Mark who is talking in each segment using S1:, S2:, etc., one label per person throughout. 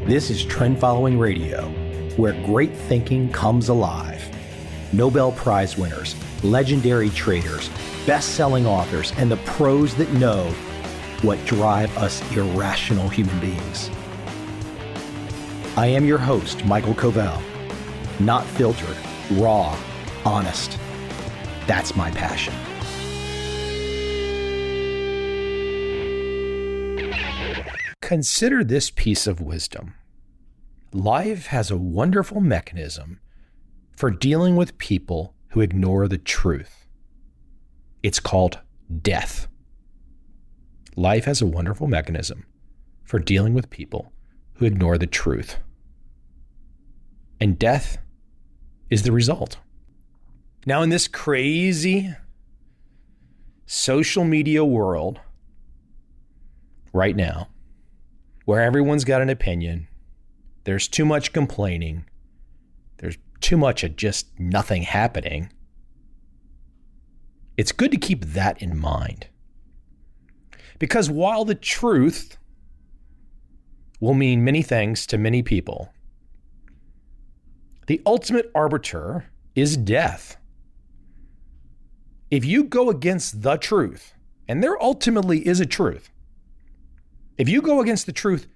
S1: This is Trend Following Radio, where great thinking comes alive. Nobel Prize winners, legendary traders, best-selling authors, and the pros that know what drive us irrational human beings. I am your host, Michael Covel. Not filtered, raw, honest. That's my passion. Consider this piece of wisdom. Life has a wonderful mechanism for dealing with people who ignore the truth. It's called death. Life has a wonderful mechanism for dealing with people who ignore the truth. And death is the result. Now, in this crazy social media world right now, where everyone's got an opinion, there's too much complaining, there's too much of just nothing happening, it's good to keep that in mind. Because while the truth will mean many things to many people, the ultimate arbiter is death. If you go against the truth, and there ultimately is a truth, if you go against the truth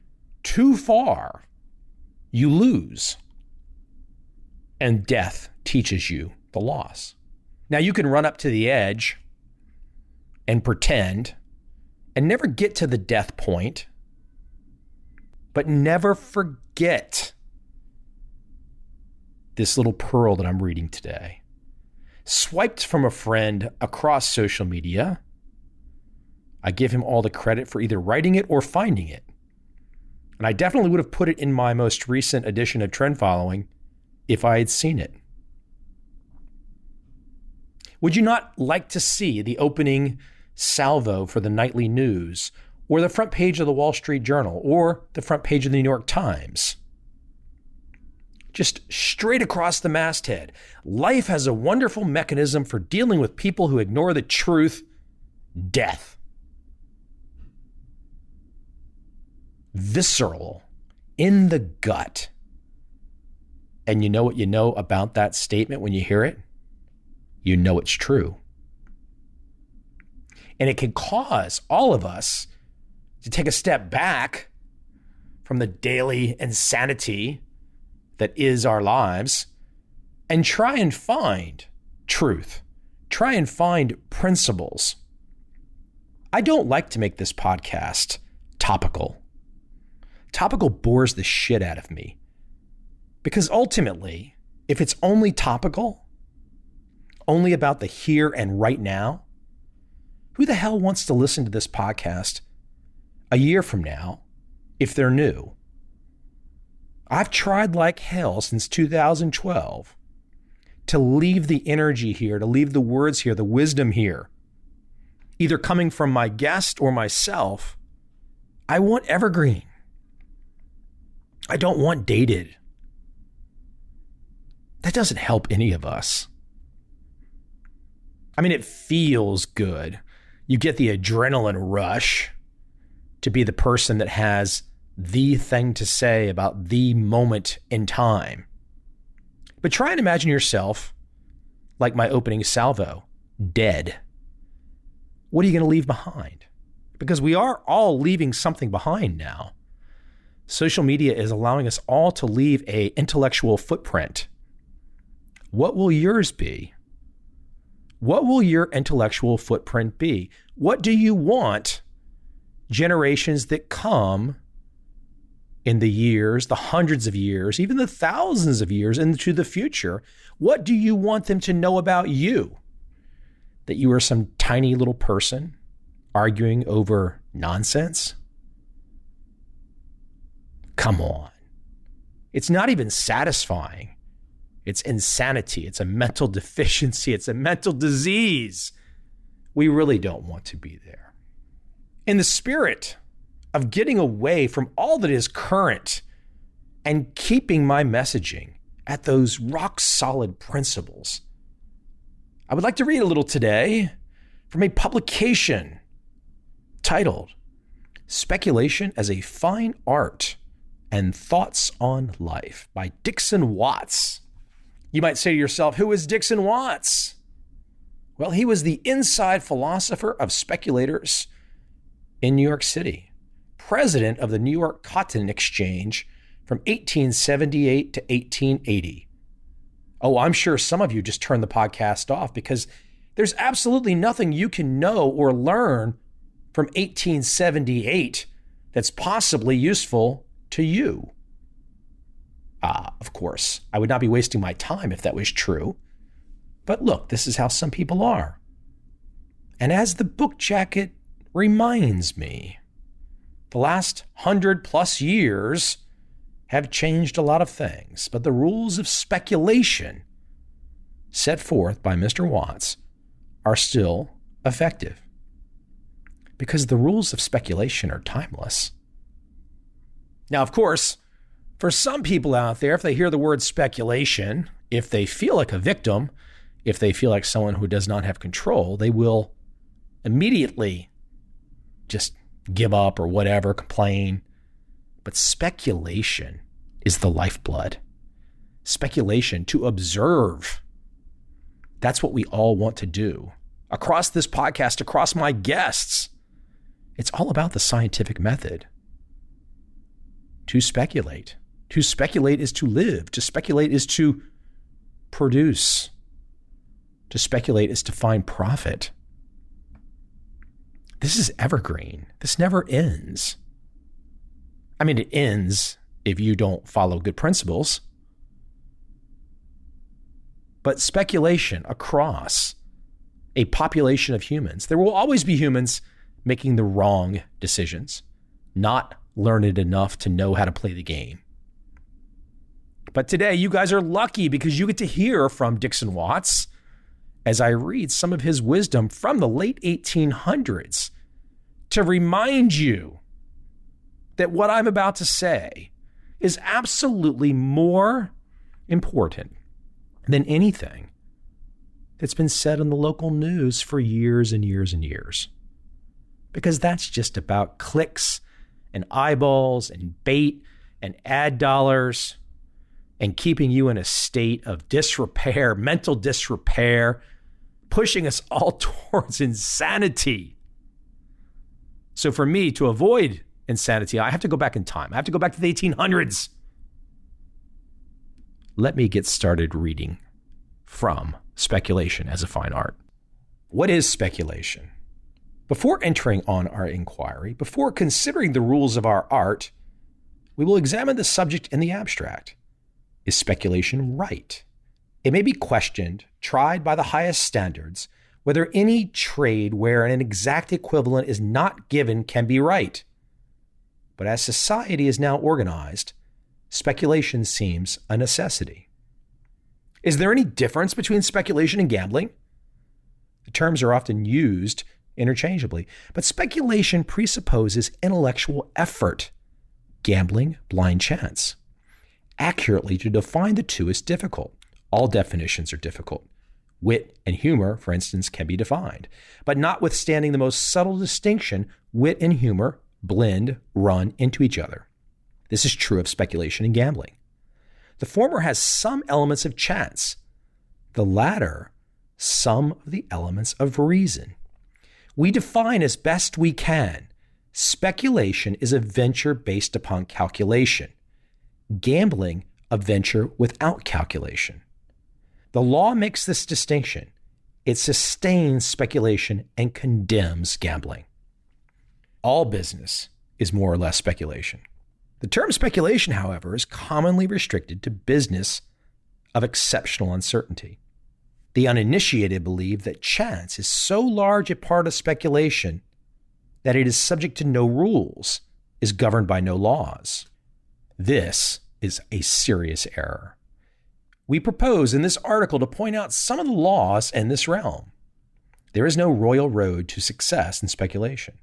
S1: too far, you lose. And death teaches you the loss. Now, you can run up to the edge and pretend and never get to the death point, but never forget this little pearl that I'm reading today. Swiped from a friend across social media. I give him all the credit for either writing it or finding it. And I definitely would have put it in my most recent edition of Trend Following if I had seen it. Would you not like to see the opening salvo for the nightly news, or the front page of the Wall Street Journal, or the front page of the New York Times? Just straight across the masthead. Life has a wonderful mechanism for dealing with people who ignore the truth. Death. Visceral, in the gut. And you know what you know about that statement when you hear it? You know it's true. And it can cause all of us to take a step back from the daily insanity that is our lives and try and find truth. Try and find principles. I don't like to make this podcast topical. Topical bores the shit out of me. Because ultimately, if it's only topical, only about the here and right now, who the hell wants to listen to this podcast a year from now if they're new? I've tried like hell since 2012 to leave the energy here, to leave the words here, the wisdom here, either coming from my guest or myself. I want evergreen. I don't want dated. That doesn't help any of us. I mean, it feels good. You get the adrenaline rush to be the person that has the thing to say about the moment in time. But try and imagine yourself, like my opening salvo, dead. What are you going to leave behind? Because we are all leaving something behind now. Social media is allowing us all to leave an intellectual footprint. What will yours be? What will your intellectual footprint be? What do you want generations that come in the years, the hundreds of years, even the thousands of years into the future? What do you want them to know about you? That you are some tiny little person arguing over nonsense? Come on. It's not even satisfying. It's insanity. It's a mental deficiency. It's a mental disease. We really don't want to be there. In the spirit of getting away from all that is current and keeping my messaging at those rock solid principles, I would like to read a little today from a publication titled Speculation as a Fine Art and Thoughts on Life by Dixon Watts. You might say to yourself, who is Dixon Watts? Well, he was the inside philosopher of speculators in New York City, president of the New York Cotton Exchange from 1878 to 1880. Oh, I'm sure some of you just turned the podcast off because there's absolutely nothing you can know or learn from 1878 that's possibly useful to you. Of course, I would not be wasting my time if that was true. But look, this is how some people are. And as the book jacket reminds me, the last 100+ years have changed a lot of things, but the rules of speculation set forth by Mr. Watts are still effective because the rules of speculation are timeless. Now, of course, for some people out there, if they hear the word speculation, if they feel like a victim, if they feel like someone who does not have control, they will immediately just give up or whatever, complain. But speculation is the lifeblood. Speculation, to observe. That's what we all want to do. Across this podcast, across my guests, it's all about the scientific method. To speculate. To speculate is to live. To speculate is to produce. To speculate is to find profit. This is evergreen. This never ends. I mean, it ends if you don't follow good principles. But speculation across a population of humans, there will always be humans making the wrong decisions, not learned enough to know how to play the game. But today, you guys are lucky because you get to hear from Dixon Watts as I read some of his wisdom from the late 1800s to remind you that what I'm about to say is absolutely more important than anything that's been said in the local news for years and years and years. Because that's just about clicks and eyeballs and bait and ad dollars and keeping you in a state of disrepair, mental disrepair, pushing us all towards insanity. So for me to avoid insanity, I have to go back in time. I have to go back to the 1800s. Let me get started reading from Speculation as a Fine Art. What is speculation? Before entering on our inquiry, before considering the rules of our art, we will examine the subject in the abstract. Is speculation right? It may be questioned, tried by the highest standards, whether any trade where an exact equivalent is not given can be right. But as society is now organized, speculation seems a necessity. Is there any difference between speculation and gambling? The terms are often used interchangeably, but speculation presupposes intellectual effort. Gambling, blind chance. Accurately to define the two is difficult. All definitions are difficult. Wit and humor, for instance, can be defined. But notwithstanding the most subtle distinction, wit and humor blend, run into each other. This is true of speculation and gambling. The former has some elements of chance. The latter, some of the elements of reason. We define as best we can. Speculation is a venture based upon calculation. Gambling, a venture without calculation. The law makes this distinction. It sustains speculation and condemns gambling. All business is more or less speculation. The term speculation, however, is commonly restricted to business of exceptional uncertainty. The uninitiated believe that chance is so large a part of speculation that it is subject to no rules, is governed by no laws. This is a serious error. We propose in this article to point out some of the laws in this realm. There is no royal road to success in speculation.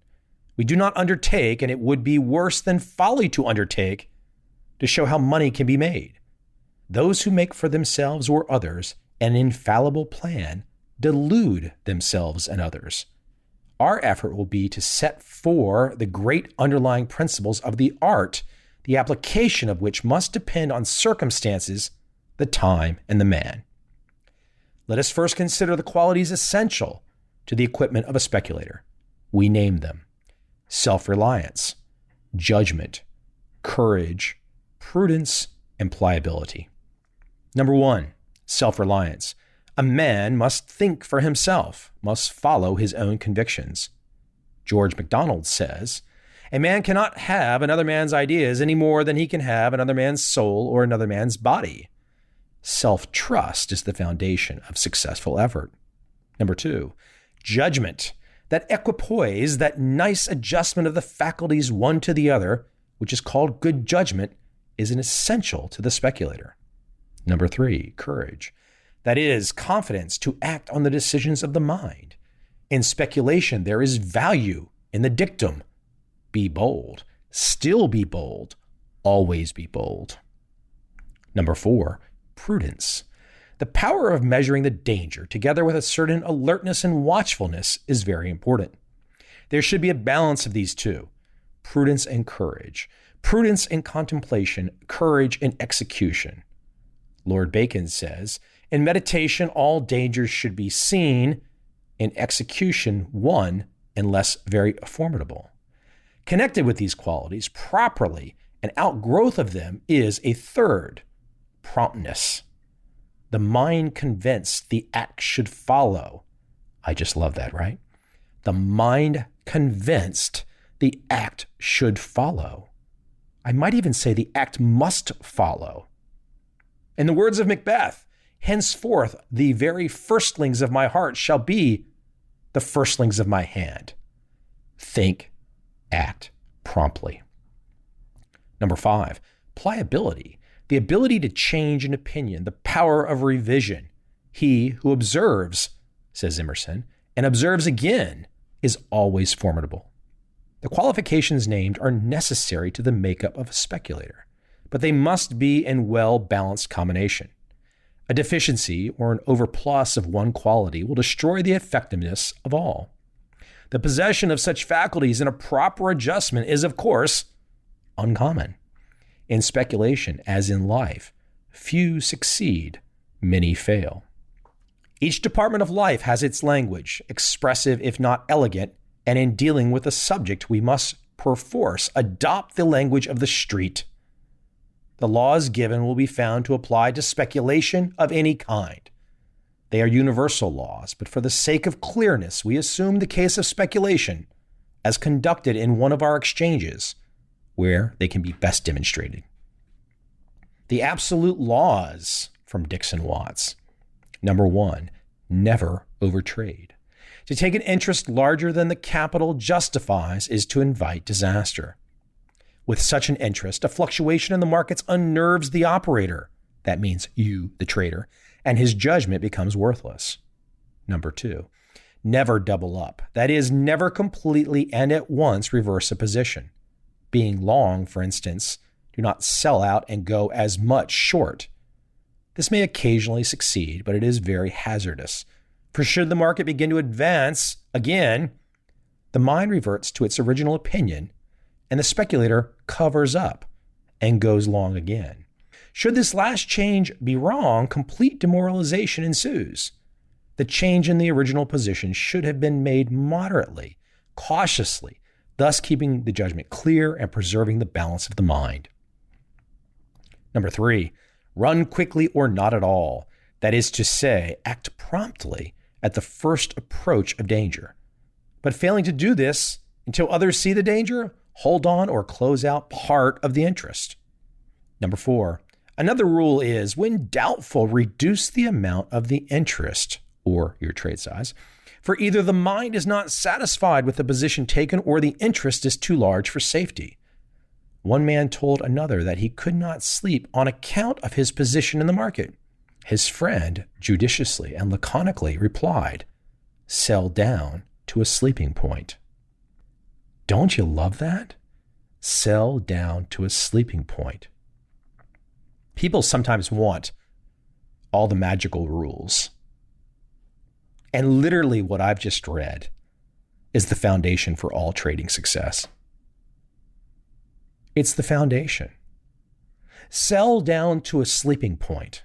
S1: We do not undertake, and it would be worse than folly to undertake, to show how money can be made. Those who make for themselves or others an infallible plan delude themselves and others. Our effort will be to set for the great underlying principles of the art the application of which must depend on circumstances, the time, and the man. Let us first consider the qualities essential to the equipment of a speculator. We name them: self-reliance, judgment, courage, prudence, and pliability. Number 1, self-reliance. A man must think for himself, must follow his own convictions. George MacDonald says, "A man cannot have another man's ideas any more than he can have another man's soul or another man's body." Self-trust is the foundation of successful effort. Number 2, judgment. That equipoise, that nice adjustment of the faculties one to the other, which is called good judgment, is an essential to the speculator. Number 3, courage. That is, confidence to act on the decisions of the mind. In speculation, there is value in the dictum: be bold, still be bold, always be bold. Number 4, prudence. The power of measuring the danger together with a certain alertness and watchfulness is very important. There should be a balance of these two: prudence and courage. Prudence in contemplation, courage in execution. Lord Bacon says, "In meditation, all dangers should be seen. In execution, one, unless very formidable." Connected with these qualities properly, an outgrowth of them is a third: promptness. The mind convinced the act should follow. I just love that, right? The mind convinced the act should follow. I might even say the act must follow. In the words of Macbeth, "Henceforth the very firstlings of my heart shall be the firstlings of my hand." Think, act promptly. Number 5, pliability. The ability to change an opinion, the power of revision. "He who observes," says Emerson, "and observes again is always formidable." The qualifications named are necessary to the makeup of a speculator, but they must be in well-balanced combination. A deficiency or an overplus of one quality will destroy the effectiveness of all. The possession of such faculties and a proper adjustment is, of course, uncommon. In speculation, as in life, few succeed, many fail. Each department of life has its language, expressive if not elegant, and in dealing with a subject, we must perforce adopt the language of the street. The laws given will be found to apply to speculation of any kind. They are universal laws, but for the sake of clearness, we assume the case of speculation as conducted in one of our exchanges, where they can be best demonstrated. The absolute laws from Dixon Watts. Number 1, never overtrade. To take an interest larger than the capital justifies is to invite disaster. With such an interest, a fluctuation in the markets unnerves the operator. That means you, the trader, and his judgment becomes worthless. Number 2, never double up. That is, never completely and at once reverse a position. Being long, for instance, do not sell out and go as much short. This may occasionally succeed, but it is very hazardous. For should the market begin to advance again, the mind reverts to its original opinion, and the speculator covers up and goes long again. Should this last change be wrong, complete demoralization ensues. The change in the original position should have been made moderately, cautiously, thus keeping the judgment clear and preserving the balance of the mind. Number 3, run quickly or not at all. That is to say, act promptly at the first approach of danger. But failing to do this until others see the danger, hold on or close out part of the interest. Number 4, another rule is, when doubtful, reduce the amount of the interest or your trade size, for either the mind is not satisfied with the position taken or the interest is too large for safety. One man told another that he could not sleep on account of his position in the market. His friend judiciously and laconically replied, "Sell down to a sleeping point." Don't you love that? Sell down to a sleeping point. People sometimes want all the magical rules. And literally what I've just read is the foundation for all trading success. It's the foundation. Sell down to a sleeping point.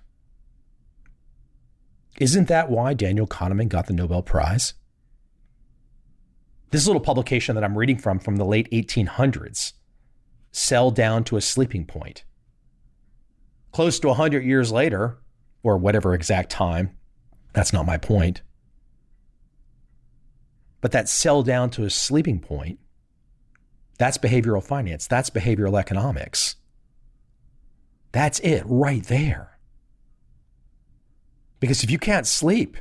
S1: Isn't that why Daniel Kahneman got the Nobel Prize? This little publication that I'm reading from the late 1800s, Sell Down to a Sleeping Point. Close to 100 years later, or whatever exact time, that's not my point. But that sell down to a sleeping point, that's behavioral finance. That's behavioral economics. That's it right there. Because if you can't sleep,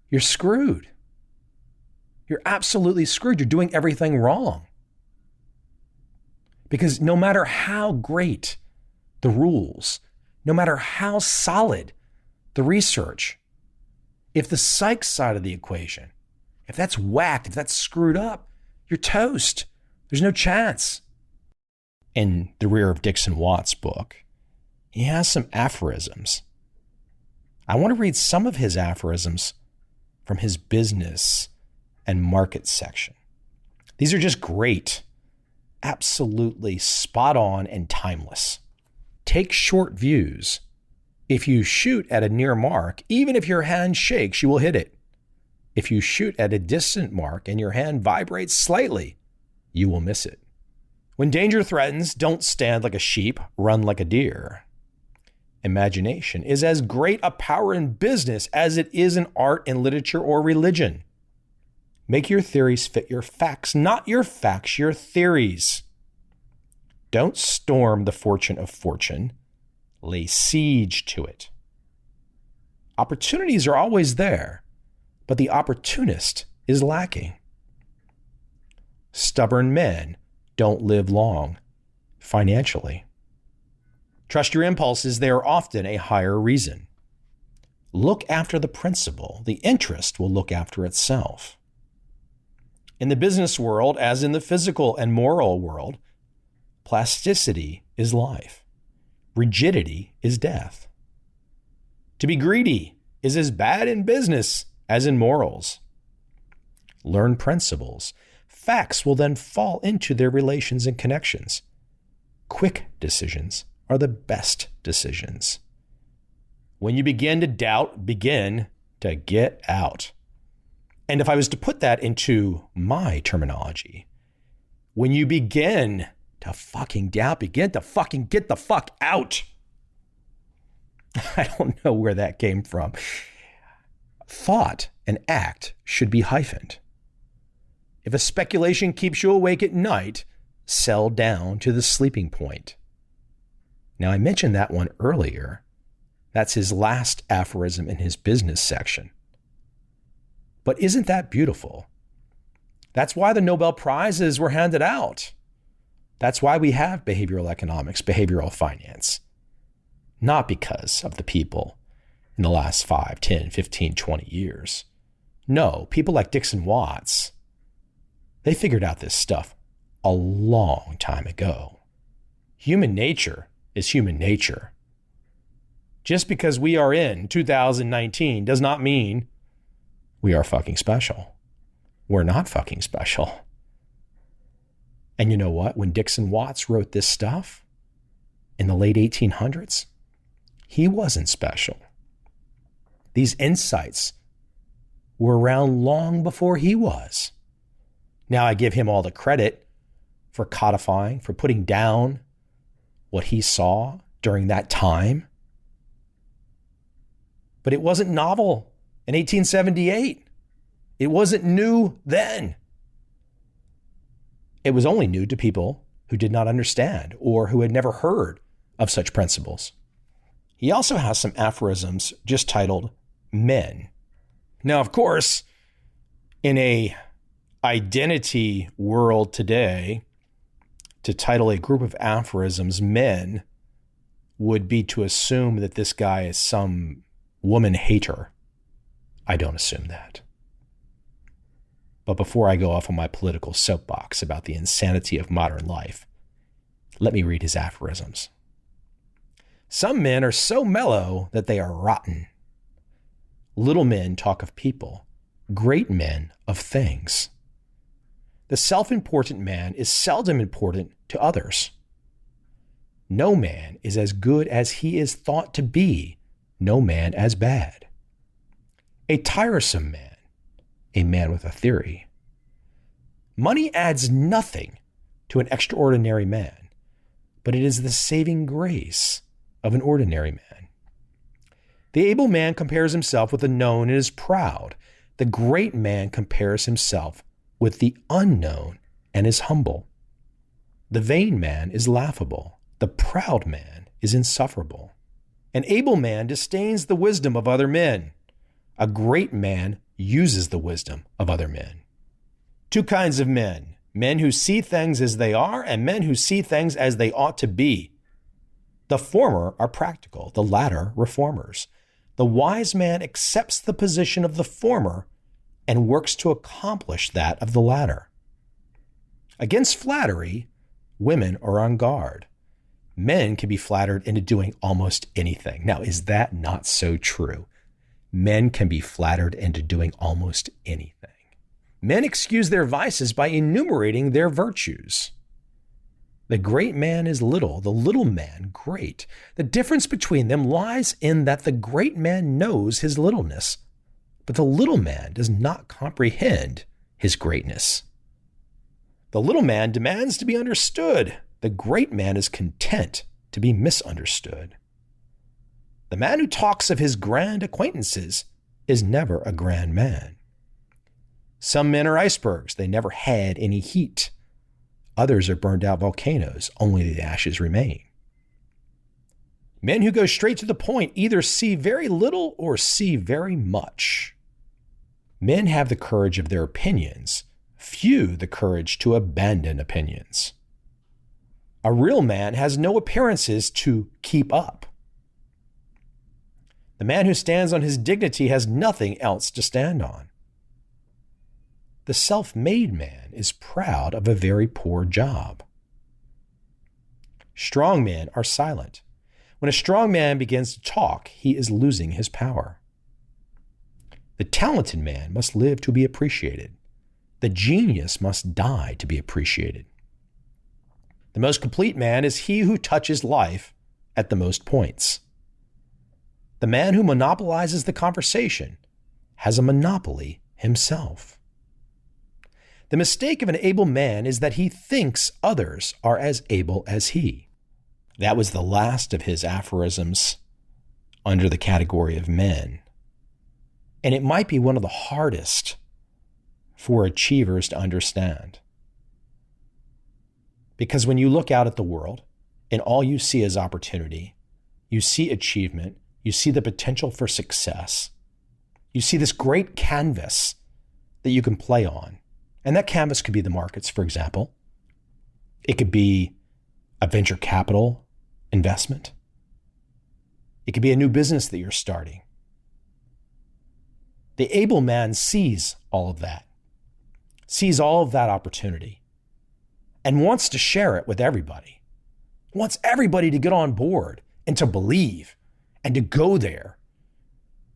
S1: you're screwed. You're absolutely screwed. You're doing everything wrong. Because no matter how great the rules, no matter how solid the research, if the psych side of the equation, if that's whacked, if that's screwed up, you're toast. There's no chance. In the rear of Dixon Watts' book, he has some aphorisms. I want to read some of his aphorisms from his business and market section. These are just great, absolutely spot on and timeless. Take short views. If you shoot at a near mark, even if your hand shakes, you will hit it. If you shoot at a distant mark and your hand vibrates slightly, you will miss it. When danger threatens, don't stand like a sheep, run like a deer. Imagination is as great a power in business as it is in art and literature or religion. Make your theories fit your facts, not your facts, your theories. Don't storm the fortune of fortune. Lay siege to it. Opportunities are always there, but the opportunist is lacking. Stubborn men don't live long financially. Trust your impulses. They are often a higher reason. Look after the principle. The interest will look after itself. In the business world, as in the physical and moral world, plasticity is life. Rigidity is death. To be greedy is as bad in business as in morals. Learn principles. Facts will then fall into their relations and connections. Quick decisions are the best decisions. When you begin to doubt, begin to get out. And if I was to put that into my terminology, when you begin to fucking doubt, begin to fucking get the fuck out. I don't know where that came from. Thought and act should be hyphened. If a speculation keeps you awake at night, sell down to the sleeping point. Now, I mentioned that one earlier. That's his last aphorism in his business section. But isn't that beautiful? That's why the Nobel Prizes were handed out. That's why we have behavioral economics, behavioral finance. Not because of the people in the last 5, 10, 15, 20 years. No, people like Dixon Watts, they figured out this stuff a long time ago. Human nature is human nature. Just because we are in 2019 does not mean we are fucking special. We're not fucking special. And you know what? When Dixon Watts wrote this stuff in the late 1800s, he wasn't special. These insights were around long before he was. Now I give him all the credit for codifying, for putting down what he saw during that time. But it wasn't novel in 1878. It wasn't new then. It was only new to people who did not understand or who had never heard of such principles. He also has some aphorisms just titled Men. Now, of course, in a identity world today, to title a group of aphorisms Men would be to assume that this guy is some woman hater. I don't assume that. But before I go off on my political soapbox about the insanity of modern life, let me read his aphorisms. Some men are so mellow that they are rotten. Little men talk of people, great men of things. The self-important man is seldom important to others. No man is as good as he is thought to be, no man as bad. A tiresome man, a man with a theory. Money adds nothing to an extraordinary man, but it is the saving grace of an ordinary man. The able man compares himself with the known and is proud. The great man compares himself with the unknown and is humble. The vain man is laughable. The proud man is insufferable. An able man disdains the wisdom of other men. A great man uses the wisdom of other men. Two kinds of men: men who see things as they are and men who see things as they ought to be. The former are practical, the latter reformers. The wise man accepts the position of the former and works to accomplish that of the latter. Against flattery, women are on guard. Men can be flattered into doing almost anything. Now, is that not so true? Men can be flattered into doing almost anything. Men excuse their vices by enumerating their virtues. The great man is little, the little man great. The difference between them lies in that the great man knows his littleness, but the little man does not comprehend his greatness. The little man demands to be understood. The great man is content to be misunderstood. The man who talks of his grand acquaintances is never a grand man. Some men are icebergs. They never had any heat. Others are burned out volcanoes. Only the ashes remain. Men who go straight to the point either see very little or see very much. Men have the courage of their opinions. Few the courage to abandon opinions. A real man has no appearances to keep up. The man who stands on his dignity has nothing else to stand on. The self-made man is proud of a very poor job. Strong men are silent. When a strong man begins to talk, he is losing his power. The talented man must live to be appreciated. The genius must die to be appreciated. The most complete man is he who touches life at the most points. The man who monopolizes the conversation has a monopoly himself. The mistake of an able man is that he thinks others are as able as he. That was the last of his aphorisms under the category of men. And it might be one of the hardest for achievers to understand. Because when you look out at the world and all you see is opportunity, you see achievement, you see the potential for success, you see this great canvas that you can play on. And that canvas could be the markets, for example. It could be a venture capital investment. It could be a new business that you're starting. The able man sees all of that, sees all of that opportunity, and wants to share it with everybody. Wants everybody to get on board and to believe and to go there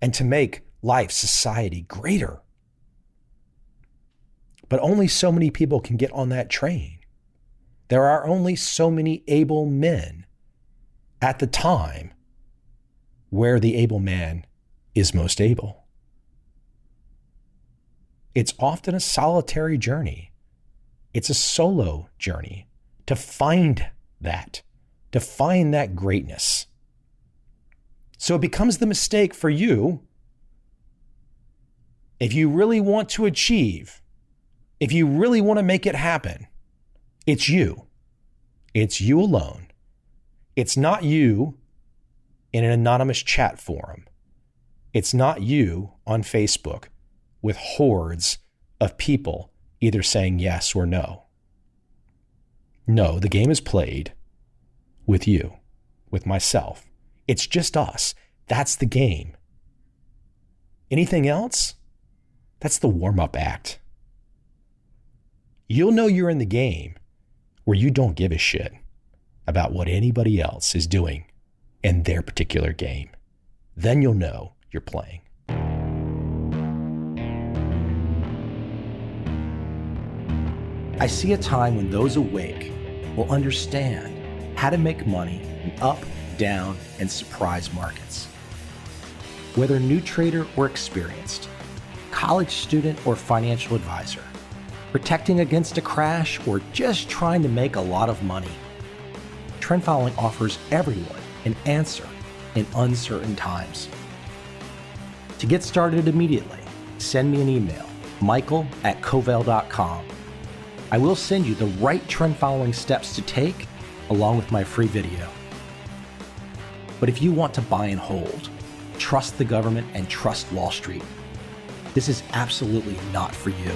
S1: and to make life, society greater. But only so many people can get on that train. There are only so many able men at the time where the able man is most able. It's often a solitary journey. It's a solo journey to find that greatness. So it becomes the mistake for you, if you really want to achieve, if you really want to make it happen, it's you. It's you alone. It's not you in an anonymous chat forum. It's not you on Facebook with hordes of people either saying yes or no. No, the game is played with you, with myself. It's just us. That's the game. Anything else? That's the warm-up act. You'll know you're in the game where you don't give a shit about what anybody else is doing in their particular game. Then you'll know you're playing. I see a time when those awake will understand how to make money in up, down, and surprise markets. Whether new trader or experienced, college student or financial advisor, protecting against a crash or just trying to make a lot of money, trend following offers everyone an answer in uncertain times. To get started immediately, send me an email, michael@covel.com. I will send you the right trend following steps to take along with my free video. But if you want to buy and hold, trust the government and trust Wall Street, this is absolutely not for you.